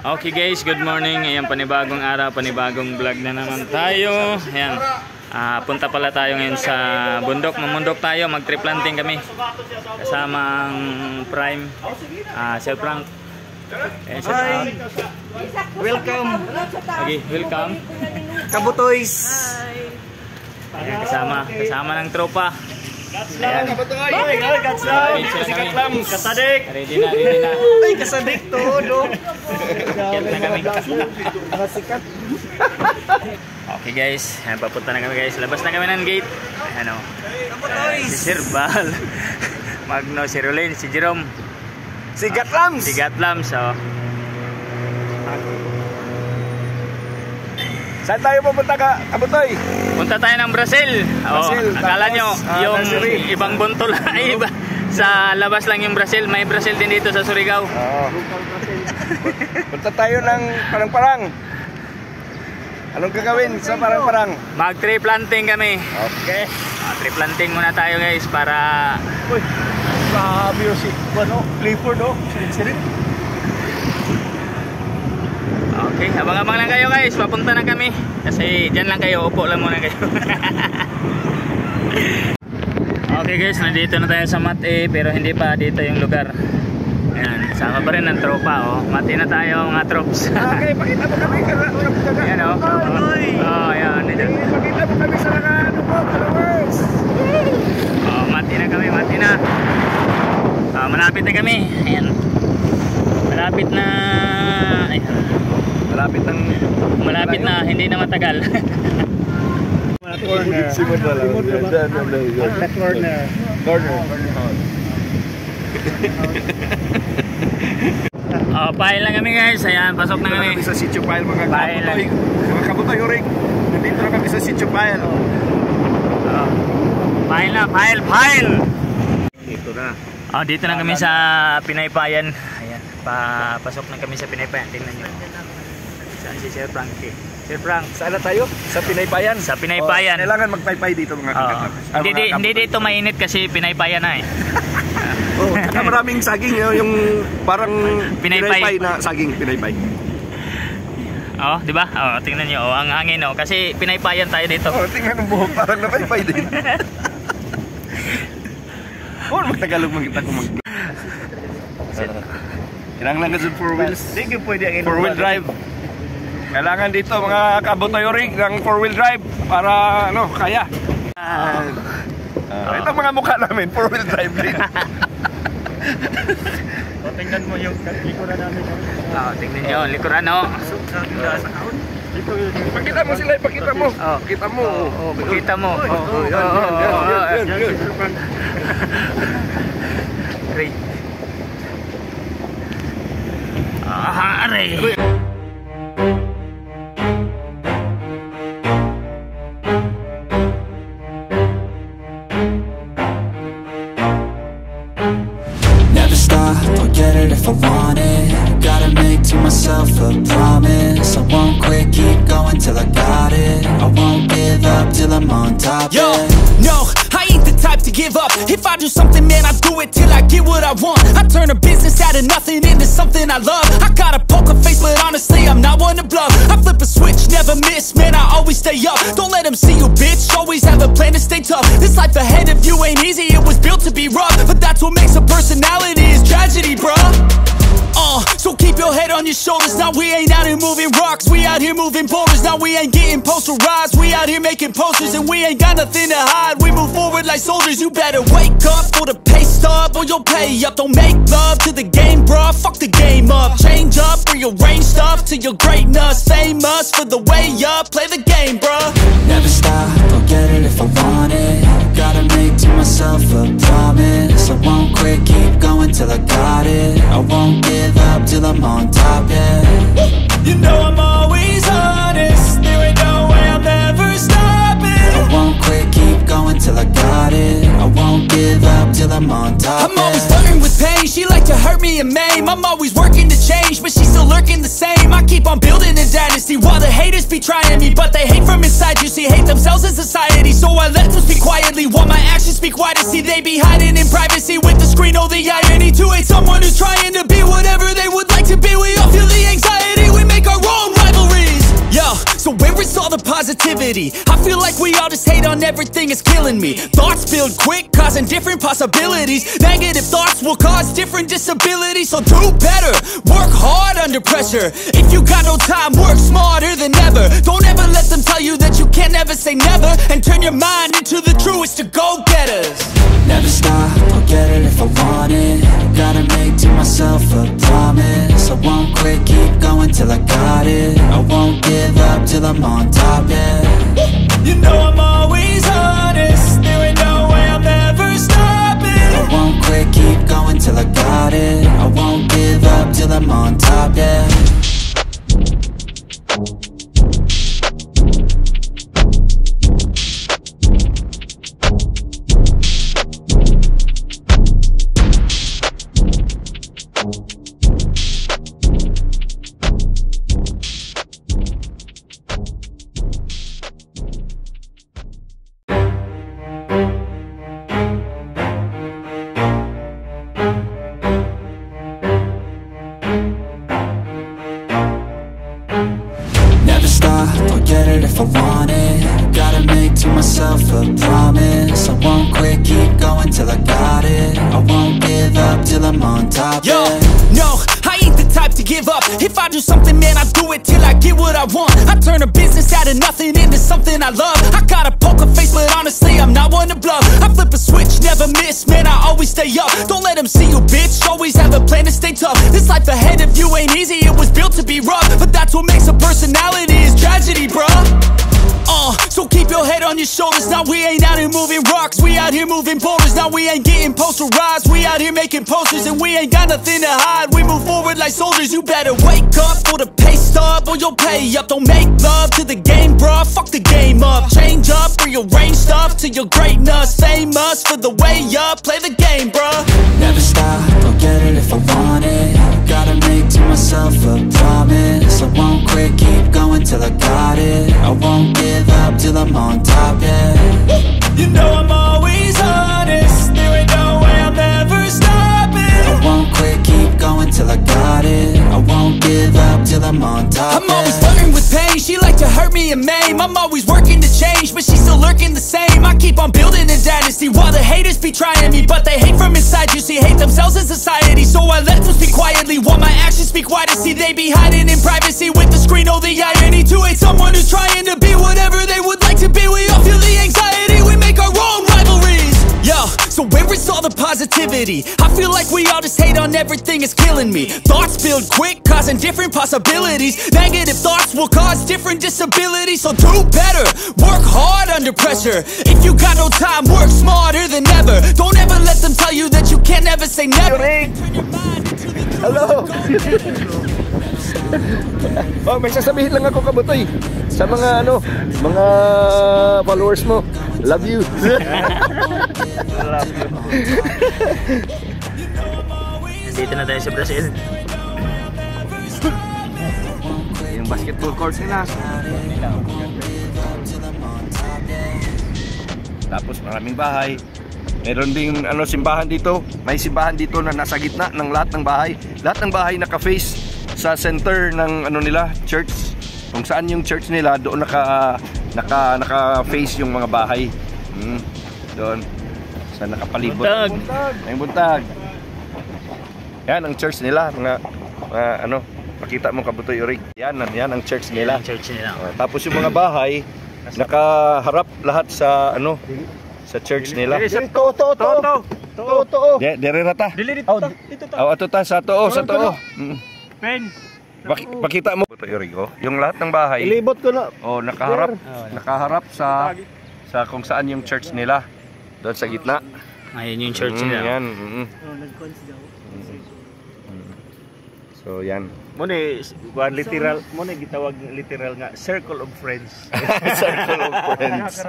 Okay guys, good morning. Ayan, panibagong araw, panibagong vlog na naman tayo. Ayan, punta pala tayo ngayon sa bundok. Mamundok tayo, mag-tree planting kami. Kasamang Prime, Sir Frank. Hi! Welcome! Okay, welcome. Kabutoys! Ayan, kasama ng tropa. Ayan. Kasadik! Ready na. Ay, kasadik to, no? Sikat na kami. Nakasikat. Okay guys, ayan, papunta na kami guys. Labas na kami ng gate. Ayan o. Si Sir Bal, Magno, si Rolin, si Jerome. Si Gatlams! Si Gatlams, so. Saan tayo pupunta ka, Kabutoy? Punta tayo ng Brazil. Brazil, Akala nyo, yung nursery. ibang buntol ay iba. Sa labas lang yung Brazil. May Brazil din dito sa Surigao. Punta tayo ng parang-parang. Anong gagawin sa parang-parang? Mag-tree planting kami. Okay. Tree planting muna tayo guys para... Uy, sabi yung si, Clifford, no? Sirit. Okay, abang-abang lang kayo guys. Papunta na kami. Kasi dyan lang kayo. Upo lang muna kayo. Okay guys, nandito na tayo sa Mate. Pero hindi pa dito yung lugar. Ayan, sama pa rin ng tropa. Mati na tayo mga troops. Okay, pakita mo kami. Ayan o. Ayan. Pakita mo kami sa followers. Mati na. Malapit na kami. Ayan. Malapit na. Ayan. Malapit na, hindi na matagal. Pile lang kami guys. Ayan, pasok na kami. Sa Sitio Pile mga Kabutoy Urig. Nandito na kami sa Sitio Pile. Pile. Dito na. Dito na kami sa Pinaypayan. Ayan, pasok na kami sa Pinaypayan. Tingnan nyo. Saan si Sir Frank? Sir Frank, saan na tayo? Sa Pinaypayan? Sa Pinaypayan. Kailangan magpaypay dito mga kapatid. Hindi dito mainit kasi Pinaypayan na eh. Saka maraming saging yung parang Pinaypay na saging, Pinaypay. Di ba? Tingnan niyo, ang hangin kasi Pinaypayan tayo dito. Tingnan ang buhok parang napaypay din. Magtagalog magkita ko mag. Kailangan lang kasi 4 wheels. Hindi pwede ang 4-wheel drive. Kailangan dito mga Kabutoy Urig ng 4-wheel drive para kaya. Ito mga mukha namin, 4-wheel drive din. Tingnan mo yung likuran namin. Tingnan nyo, likuran Pakita mo sila, pakita mo. Pakita mo. Pakita mo. Aray. Never stop, I'll get it if I want it. Gotta make to myself a promise. I won't quit, keep going till I got it. I won't give up till I'm on top. Yo, no, I ain't the type to give up. If I do something, man, I do it till I get what I want. I turn a business out of nothing into something I love. I got a poker face, but honestly, I'm not one to bluff. I flip a switch, never miss, man, I always stay up. Don't let them see you, bitch, always have a plan to stay tough. This life ahead of you ain't easy, it was built to be rough. But that's what makes a personality, is tragedy, bruh. So keep your head on your shoulders. Now we ain't out here moving rocks, we out here moving boulders. Now we ain't getting posterized, we out here making posters. And we ain't got nothing to hide, we move forward like soldiers. You better wake up for the pay stub or you'll pay up. Don't make love to the game, bruh, fuck the game up. Change up, rearrange stuff to your greatness. Famous for the way up, play the game, bruh. Never stop, I'll get it if I want it. Gotta make to myself a promise. I won't quit, keep going till I got it. I won't give up till I'm on top, yeah. You know I'm always honest, there ain't no way I'm ever stopping. I won't quit, keep going till I got it. I won't give up till I'm on top, I'm always flirting with pain, she like to hurt me and maim. I'm always working to change, but she's still lurking the same. I keep on building a dynasty while the haters be trying me. But they hate from inside, you see, hate themselves in society. So I let them speak quietly while my actions speak wider. See, they be hiding in privacy with the screen, oh the irony. To hate someone who's trying to be whatever they would like to be. We all feel the anxiety. positivity. I feel like we all just hate on everything, it's killing me. Thoughts build quick, causing different possibilities. Negative thoughts will cause different disabilities. So do better, work hard under pressure. If you got no time, work smarter than ever. Don't ever let them tell you that you can't never say never. And turn your mind into the truest of go-getters. Never stop, I'll get it if I want it. Gotta make to myself a promise. I won't quit, keep going till I got it. I won't give up till I'm on top, yeah. You know I'm always honest, there ain't no way I'm ever stopping. I won't quit, keep going till I got it. I won't give up till I'm on top, yeah. Never stop, I'll get it if I want it. Gotta make to myself a promise. I won't quit, keep going till I got it. I won't give up till I'm on top, Yo, yeah. no, I ain't the type to give up. If I do something, man, I do it till I get what I want. I turn a business out of nothing into something I love. I got a poker face, but honestly, I'm not one to bluff. I flip a switch, never miss, man, I always stay up. Don't let them see you, bitch, always have a plan to stay tough. This life ahead of you ain't easy, it was built to be rough. But that's what makes a personality, is tragedy, bruh. So keep your head on your shoulders. Now we ain't out here moving rocks, we out here moving boulders. Now we ain't getting posterized, we out here making posters. And we ain't got nothing to hide, we move forward like soldiers. You better wake up for the pay stub, or you'll pay up. Don't make love to the game, bruh, fuck the game up. Change up, rearrange stuff to your greatness. Famous for the way up, play the game, bruh. Never stop, I'll get it if I want it. Gotta make to myself a promise. I won't quit, keep going till I got it. I won't give up till I'm on top, yeah. You know I'm always honest, there ain't no way I'm ever stopping. I won't quit, keep going till I got it. I won't give up till I'm on top, I'm always yeah. flirting with pain, she like to hurt me and maim. I'm always working to change, but she's still lurking the same. I keep on building a dynasty while the haters be trying me. But they hate from inside, you see, hate themselves in society. So I let them speak quietly while my actions speak wider. See, they be hiding in privacy with the screen. Oh, the irony to hate someone who's trying to be whatever they would like to be. We all feel the anxiety, we make our own rivalries. Yo, so where is all the positivity? I feel like we all just hate on everything, it's killing me. Thoughts build quick, causing different possibilities. Negative thoughts will cause different disabilities. So do better, work hard under pressure. If you got no time, work smarter than ever. Don't ever let them tell you that you can't never say never. Hello! Oh, may sasabihin lang ako, Kabutoy, sa mga mga followers mo. Love you. Love you. Dito na tayo sa Brazil. Yung basketball court nila. Tapos maraming bahay. Meron ding simbahan dito. May simbahan dito na nasa gitna ng lahat ng bahay. Lahat ng bahay naka-face sa center ng nila, church. Kung saan yung church nila, doon naka-face yung mga bahay. Doon. Sa nakapalibot. Buntag. May buntag. Yan ang church nila, mga pakita mo, Kabutoy Urig. Yan ang church nila. Church nila. Tapos yung mga bahay nakaharap lahat sa sa church nila. To. Dere rata. Dili dito ta. Dito ta. Ato ta sa too, sa too. Pen. Pakita mo, Kabutoy Urig, yung lahat ng bahay. Ilibot ko na. Nakaharap sa kung saan yung church nila. Doon sa gitna. Ayun yung church nila. Yan. So yan. Muna literal, muna gitawag literal nga circle of friends. Circle of friends.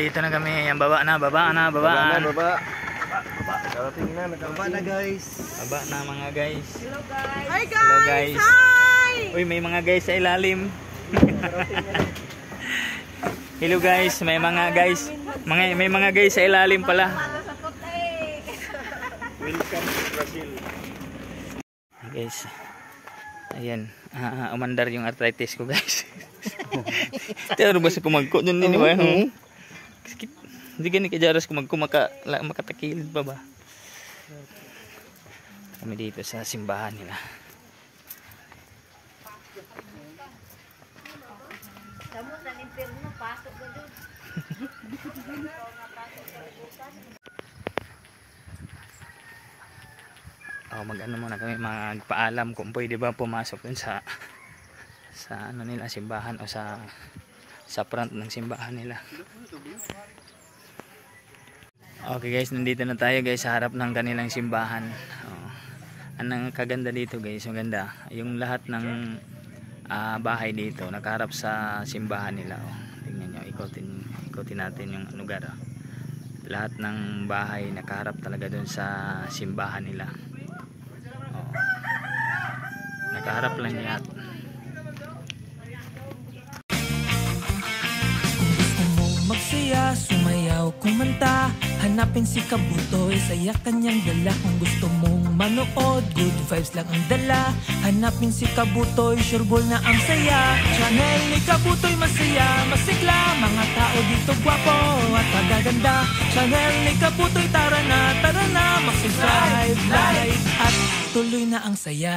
nandito na kami. Ayan, baba na. Baba. Darating na, Baba na guys. Baba na mga guys. Hi guys! Hello guys. Hi! Uy, may mga guys sa ilalim. Hello guys, may mga guys. May mga guys sa ilalim pala. welcome to Brazil. Guys. Ayan, umandar yung arthritis ko guys. Pero basta kumagko dun din ba? Hindi gani kajaras kumagko makatakilid pa ba? Kami dito sa simbahan nila. Mag-ano muna kami, magpaalam kung pwede ba pumasok dun sa ano nila, simbahan o sa front ng simbahan nila. Okay guys, nandito na tayo guys sa harap ng kanilang simbahan. Anong kaganda dito guys, maganda. Yung lahat ng bahay dito nakaharap sa simbahan nila. Tingnan nyo, ikutin natin yung lugar. Lahat ng bahay nakaharap talaga dun sa simbahan nila. Nakaharap lang yan. Kung gusto mong magsaya, sumayaw, kumanta, hanapin si Kabutoy, saya kanyang dala. Kung gusto mong manood, good vibes lang ang dala, hanapin si Kabutoy, sure ball na ang saya. Channel ni Kabutoy, masaya, masigla, mga tao dito gwapo at magaganda. Channel ni Kabutoy, tara na, mag-subscribe, like, at tuloy na ang saya.